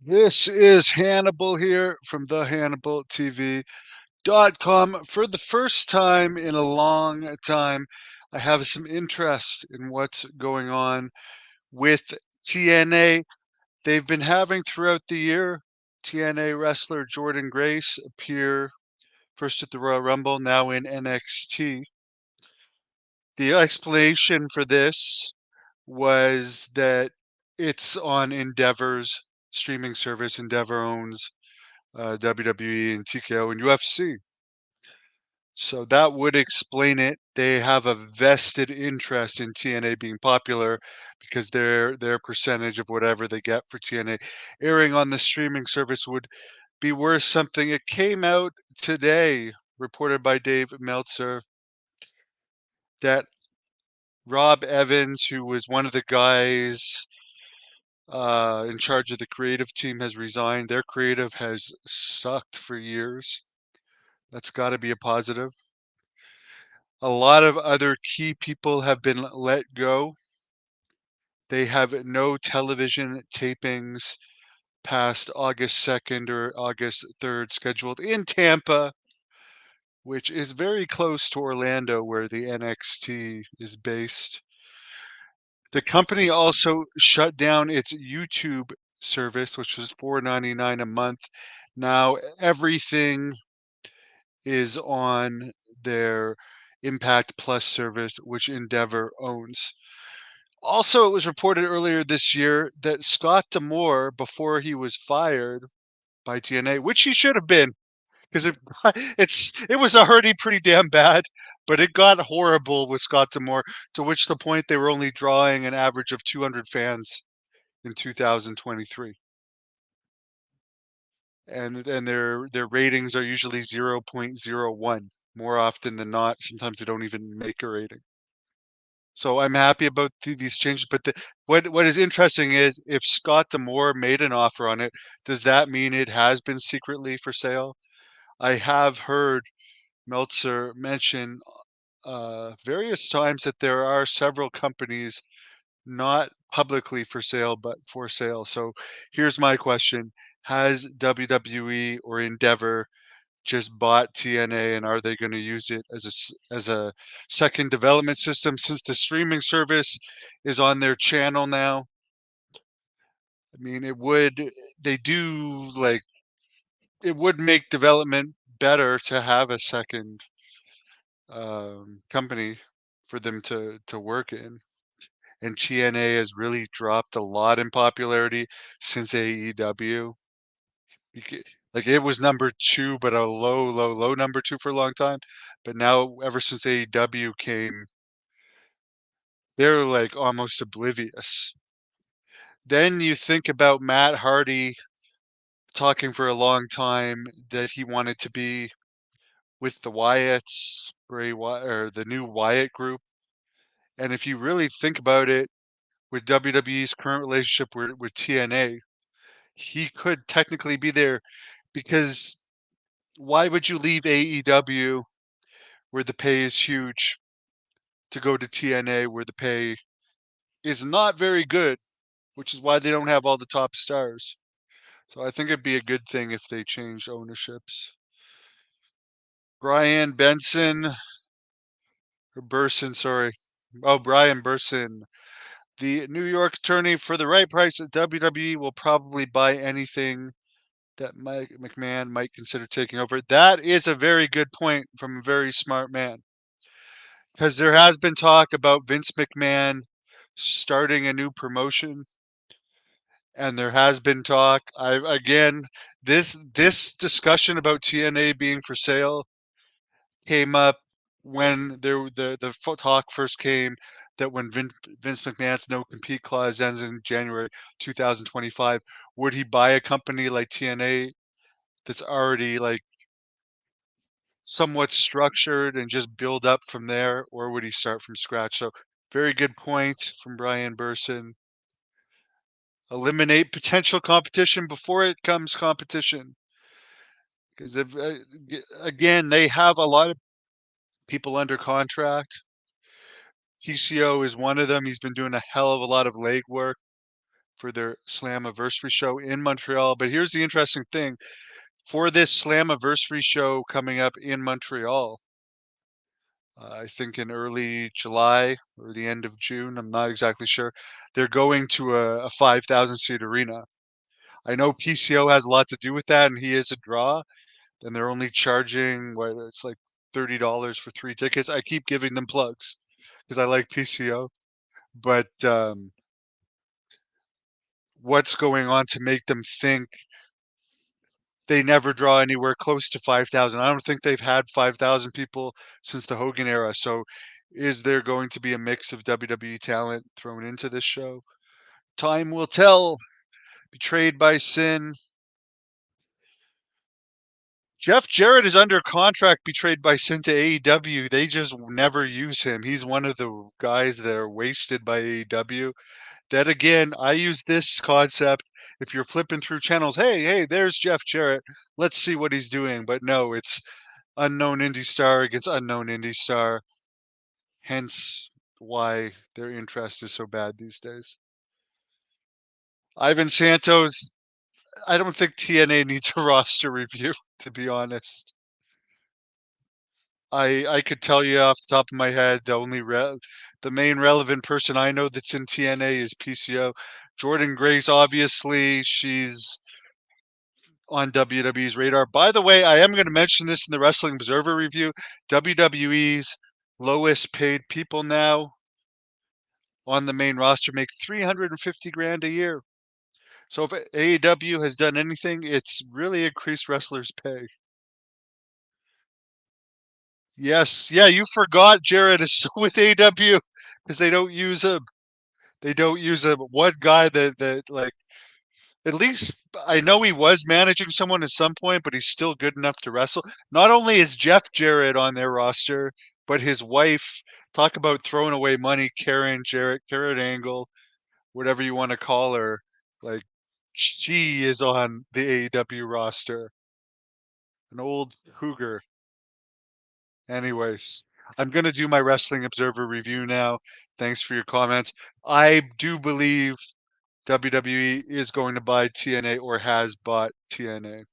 This is Hannibal here from the HannibalTV.com. For the first time in a long time, I have some interest in what's going on with TNA. They've been having throughout the year TNA wrestler Jordan Grace appear first at the Royal Rumble, now in NXT. The explanation for this was that it's on Endeavor's streaming service. Endeavor owns WWE and TKO and UFC. So that would explain it. They have a vested interest in TNA being popular because their percentage of whatever they get for TNA airing on the streaming service would be worth something. It came out today, reported by Dave Meltzer, that Rob Evans, who was one of the guys in charge of the creative team, has resigned. Their creative has sucked for years. That's got to be a positive. A lot of other key people have been let go. They have no television tapings past August 2nd or August 3rd scheduled in Tampa, which is very close to Orlando, where the NXT is based. The company also shut down its YouTube service, which was $4.99 a month. Now everything is on their Impact Plus service, which Endeavor owns. Also, it was reported earlier this year that Scott D'Amore, before he was fired by TNA, which he should have been, because it was already pretty damn bad, but it got horrible with Scott D'Amore, to which the point they were only drawing an average of 200 fans in 2023, and their ratings are usually 0.01 more often than not. Sometimes they don't even make a rating. So I'm happy about these changes. But what is interesting is if Scott D'Amore made an offer on it, does that mean it has been secretly for sale? I have heard Meltzer mention various times that there are several companies not publicly for sale, but for sale. So here's my question. Has WWE or Endeavor just bought TNA, and are they going to use it as as a second development system since the streaming service is on their channel now? I mean, they do like it would make development better to have a second company for them to work in. And TNA has really dropped a lot in popularity since AEW. Like it was number two, but a low number two for a long time. But now, ever since AEW came, they're like almost oblivious. Then you think about Matt Hardy talking for a long time that he wanted to be with the Wyatts, or the new Wyatt group. And if you really think about it, with WWE's current relationship with TNA, he could technically be there because why would you leave AEW where the pay is huge to go to TNA where the pay is not very good, which is why they don't have all the top stars. So I think it'd be a good thing if they changed ownerships. Brian Benson or Burson, sorry. Oh, Brian Burson. The New York attorney, for the right price, WWE will probably buy anything that Mike McMahon might consider taking over. That is a very good point from a very smart man. Because there has been talk about Vince McMahon starting a new promotion, and there has been talk. I again, this discussion about TNA being for sale came up when talk first came that when Vince McMahon's no compete clause ends in January 2025, would he buy a company like TNA that's already like somewhat structured and just build up from there, or would he start from scratch? So very good point from Brian Burson. Eliminate potential competition before it comes competition. Because again, they have a lot of people under contract. TCO is one of them. He's been doing a hell of a lot of legwork for their Slammiversary show in Montreal. But here's the interesting thing. For this Slammiversary show coming up in Montreal, I think in early July or the end of June, I'm not exactly sure, they're going to a 5,000 seat arena. I know PCO has a lot to do with that, and he is a draw, and they're only charging what it's like $30 for 3 tickets. I keep giving them plugs because I like PCO, but what's going on to make them think they never draw anywhere close to 5,000? I don't think they've had 5,000 people since the Hogan era. So, is there going to be a mix of WWE talent thrown into this show? Time will tell. Betrayed by Sin. Jeff Jarrett is under contract, betrayed by Sin to AEW. They just never use him. He's one of the guys that are wasted by AEW. That again, I use this concept. If you're flipping through channels, hey, there's Jeff Jarrett. Let's see what he's doing. But no, it's unknown indie star against unknown indie star. Hence why their interest is so bad these days. Ivan Santos, I don't think TNA needs a roster review, to be honest. I could tell you off the top of my head the main relevant person I know that's in TNA is PCO. Jordan Grace, obviously, she's on WWE's radar. By the way, I am going to mention this in the Wrestling Observer review. WWE's lowest paid people now on the main roster make 350 grand a year. So if AEW has done anything, it's really increased wrestlers' pay. Yes, yeah, you forgot Jared is still with AEW because they don't use him. They don't use him. One guy that like at least I know he was managing someone at some point, but he's still good enough to wrestle. Not only is Jeff Jarrett on their roster, but his wife, talk about throwing away money, Karen Jarrett, Karen Angle, whatever you want to call her, like she is on the AEW roster. An old cougar. Anyways, I'm gonna do my Wrestling Observer review now. Thanks for your comments. I do believe WWE is going to buy TNA or has bought TNA.